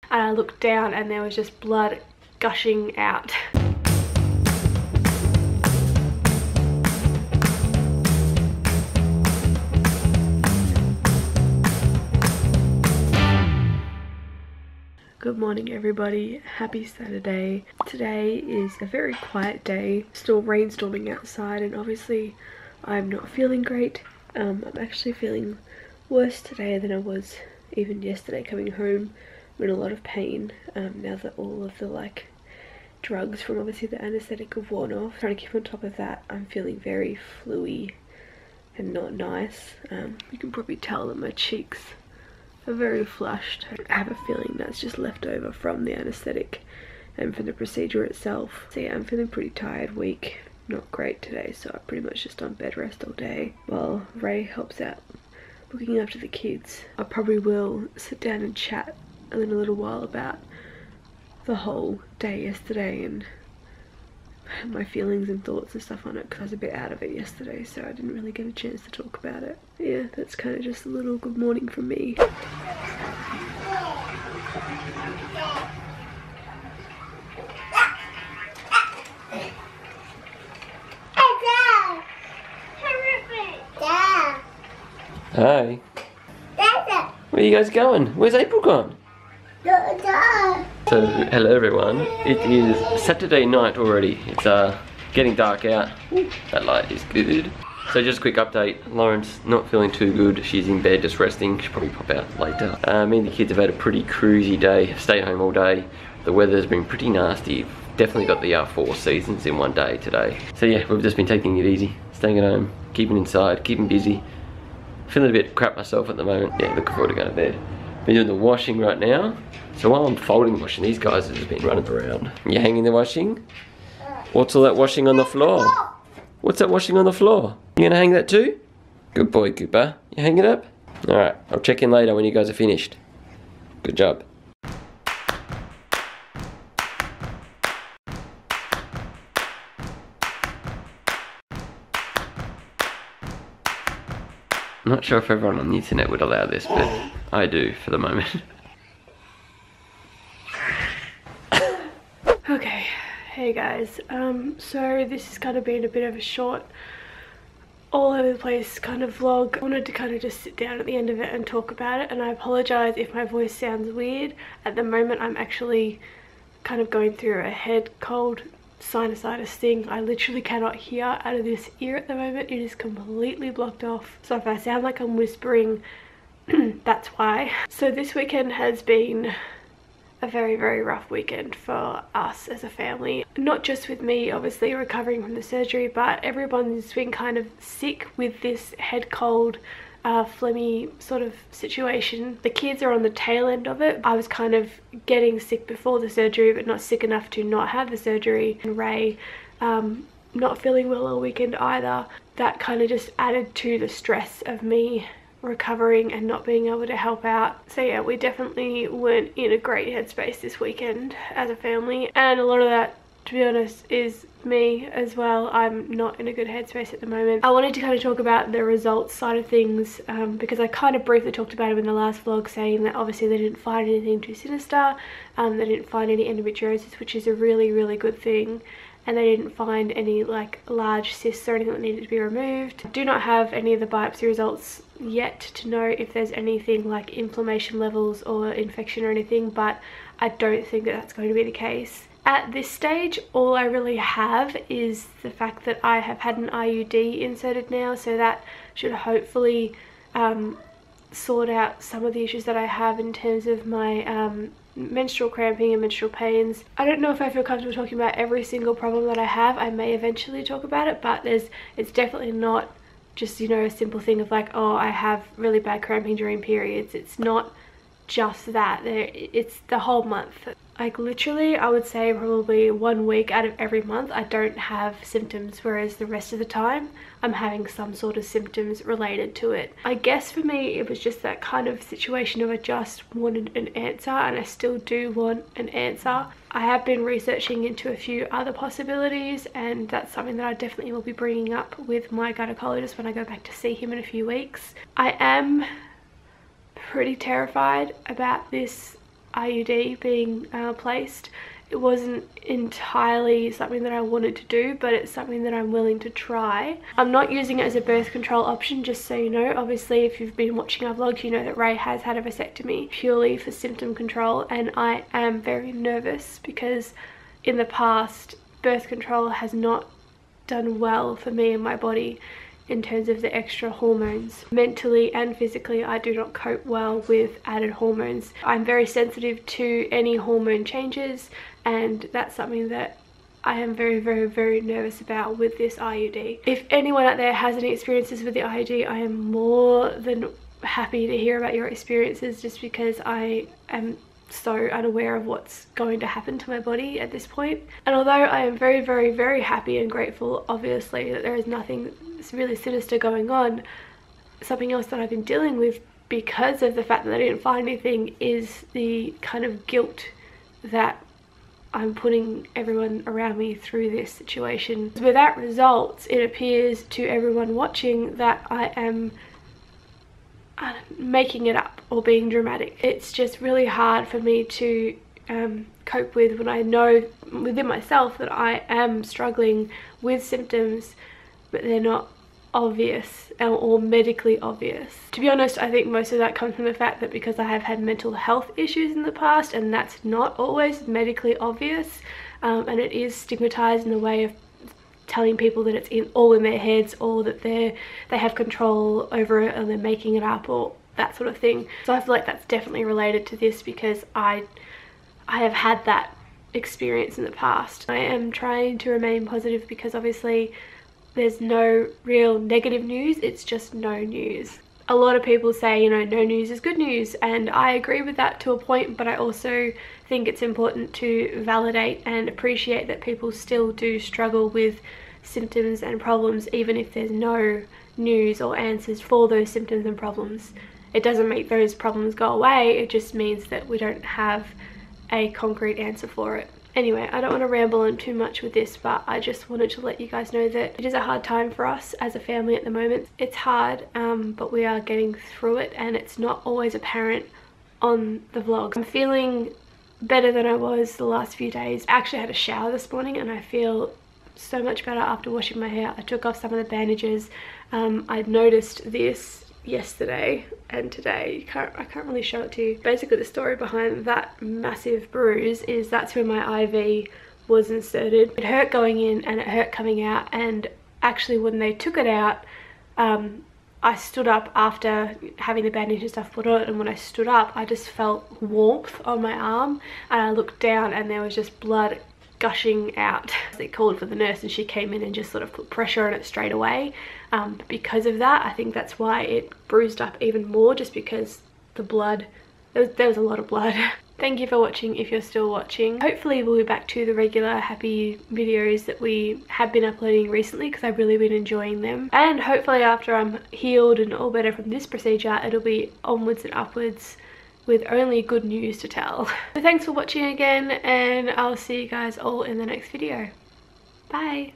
and I looked down and there was just blood gushing out. Good morning everybody, happy Saturday. Today is a very quiet day, still rainstorming outside, and obviously I'm not feeling great. I'm actually feeling worse today than I was even yesterday coming home. I'm in a lot of pain now that all of the drugs from obviously the anaesthetic have worn off. Trying to keep on top of that, I'm feeling very fluey and not nice. You can probably tell that my cheeks are very flushed. I have a feeling that's just left over from the anaesthetic and from the procedure itself. So yeah, I'm feeling pretty tired, weak, not great today, so I'm pretty much just on bed rest all day while Ray helps out looking after the kids. I probably will sit down and chat in a little while about the whole day yesterday and my feelings and thoughts and stuff on it, because I was a bit out of it yesterday, so I didn't really get a chance to talk about it. Yeah, that's kind of just a little good morning from me. Hi. Where are you guys going? Where's April gone? So, hello everyone. It is Saturday night already. It's getting dark out. Ooh, that light is good. So just a quick update. Lauren's not feeling too good. She's in bed just resting. She'll probably pop out later. Me and the kids have had a pretty cruisy day. Stayed home all day. The weather's been pretty nasty. Definitely got the 4 seasons in one day today. So yeah, we've just been taking it easy. Staying at home, keeping inside, keeping busy. Feeling a bit crap myself at the moment. Yeah, looking forward to going to bed. Been doing the washing right now. So while I'm folding the washing, these guys have just been running around. You hanging the washing? What's all that washing on the floor? What's that washing on the floor? You gonna hang that too? Good boy, Cooper. You hang it up? Alright, I'll check in later when you guys are finished. Good job. I'm not sure if everyone on the internet would allow this, but I do for the moment. Okay, hey guys, so this has kind of been a bit of a short, all over the place kind of vlog. I wanted to kind of just sit down at the end of it and talk about it, and I apologise if my voice sounds weird. At the moment I'm actually kind of going through a head cold sinusitis thing. I literally cannot hear out of this ear at the moment. It is completely blocked off, so if I sound like I'm whispering, that's why. So this weekend has been a very, very rough weekend for us as a family. Not just with me obviously recovering from the surgery, but everyone's been kind of sick with this head cold, phlegmy sort of situation. The kids are on the tail end of it. I was kind of getting sick before the surgery, but not sick enough to not have the surgery. And Ray not feeling well all weekend either. That kind of just added to the stress of me recovering and not being able to help out. So yeah, we definitely weren't in a great headspace this weekend as a family, and a lot of that, to be honest, is me as well. I'm not in a good headspace at the moment. I wanted to kind of talk about the results side of things, because I kind of briefly talked about it in the last vlog, saying that obviously they didn't find anything too sinister, they didn't find any endometriosis, which is a really, really good thing. And they didn't find any large cysts or anything that needed to be removed. I do not have any of the biopsy results yet to know if there's anything like inflammation levels or infection or anything, but I don't think that that's going to be the case. At this stage, all I really have is the fact that I have had an IUD inserted now, so that should hopefully sort out some of the issues that I have in terms of my menstrual cramping and menstrual pains. I don't know if I feel comfortable talking about every single problem that I have. I may eventually talk about it, but it's definitely not just, you know, a simple thing of like, oh, I have really bad cramping during periods. It's not just that. It's the whole month. Like literally, I would say probably 1 week out of every month I don't have symptoms, whereas the rest of the time I'm having some sort of symptoms related to it. I guess for me it was just that kind of situation of I just wanted an answer, and I still do want an answer. I have been researching into a few other possibilities, and that's something that I definitely will be bringing up with my gynecologist when I go back to see him in a few weeks. I am pretty terrified about this IUD being placed. It wasn't entirely something that I wanted to do, but it's something that I'm willing to try. I'm not using it as a birth control option, just so you know. Obviously, if you've been watching our vlogs, you know that Ray has had a vasectomy purely for symptom control, and I am very nervous because in the past, birth control has not done well for me and my body in terms of the extra hormones. Mentally and physically, I do not cope well with added hormones. I'm very sensitive to any hormone changes, and that's something that I am very, very, very nervous about with this IUD. If anyone out there has any experiences with the IUD, I am more than happy to hear about your experiences, just because I am so unaware of what's going to happen to my body at this point. And although I am very, very, very happy and grateful, obviously, that there is nothing really sinister going on, something else that I've been dealing with because of the fact that I didn't find anything is the kind of guilt that I'm putting everyone around me through this situation. Without results, it appears to everyone watching that I am making it up or being dramatic. It's just really hard for me to cope with when I know within myself that I am struggling with symptoms, but they're not obvious or medically obvious. To be honest, I think most of that comes from the fact that because I have had mental health issues in the past, and that's not always medically obvious, and it is stigmatized in the way of telling people that it's all in their heads, or that they have control over it and they're making it up, or that sort of thing. So I feel like that's definitely related to this, because I have had that experience in the past. I am trying to remain positive because obviously there's no real negative news, it's just no news. A lot of people say, you know, no news is good news, and I agree with that to a point, but I also think it's important to validate and appreciate that people still do struggle with symptoms and problems, even if there's no news or answers for those symptoms and problems. It doesn't make those problems go away, it just means that we don't have a concrete answer for it. Anyway, I don't want to ramble on too much with this, but I just wanted to let you guys know that it is a hard time for us as a family at the moment. It's hard, but we are getting through it, and it's not always apparent on the vlogs. I'm feeling better than I was the last few days. I actually had a shower this morning and I feel so much better after washing my hair. I took off some of the bandages. I'd noticed this yesterday and today. I can't really show it to you. Basically, the story behind that massive bruise is that's where my IV was inserted. It hurt going in and it hurt coming out, and actually when they took it out, I stood up after having the bandage and stuff put on it, and when I stood up I just felt warmth on my arm, and I looked down and there was just blood gushing out. They called for the nurse and she came in and just sort of put pressure on it straight away. But because of that, I think that's why it bruised up even more, just because the blood, there was a lot of blood. Thank you for watching if you're still watching. Hopefully we'll be back to the regular happy videos that we have been uploading recently, because I've really been enjoying them. And hopefully after I'm healed and all better from this procedure, it'll be onwards and upwards with only good news to tell. So thanks for watching again, and I'll see you guys all in the next video. Bye!